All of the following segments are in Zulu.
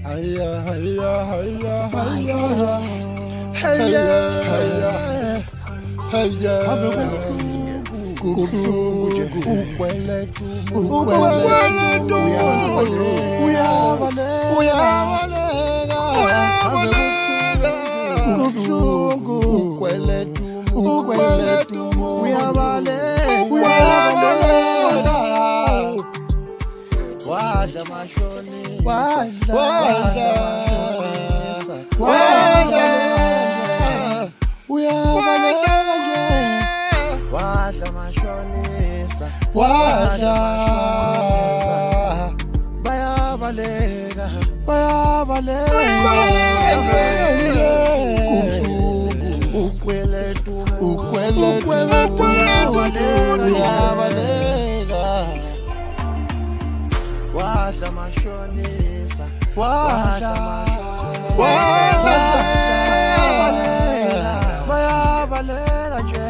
Hiya, hiya, hiya, hiya. Hiya, hiya, hiya. Wadla mashonisa, Wadla mashonisa, bayabaleka, ukweletu, wadla mashonisa, bayabaleka nje,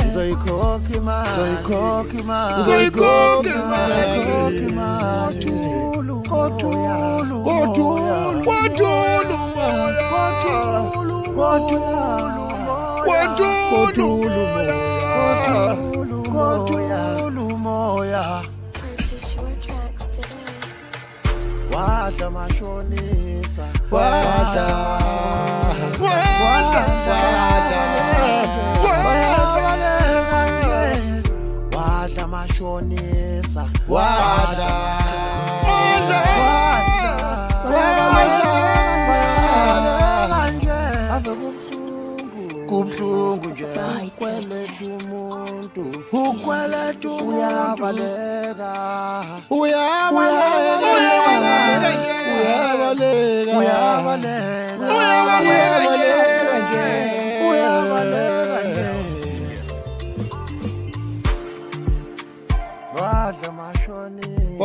Zoyikoki imali, moya. Purchase your tracks today. Wadla mashonisa, wadla mashonisa, ave kubhlungu nje, ukweletu umuntu, uyabaleka, wadla mashonisa,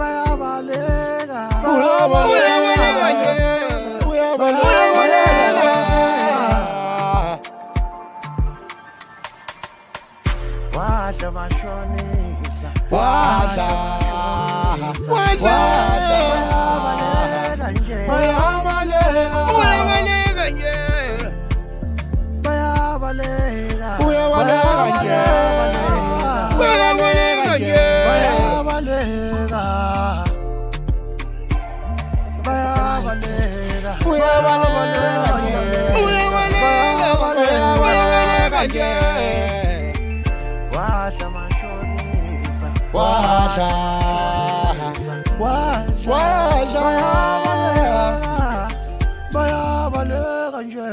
bayabaleka, wadla mashonisa, bayabaleka nje, wadla mashonisa, bayabaleka nje.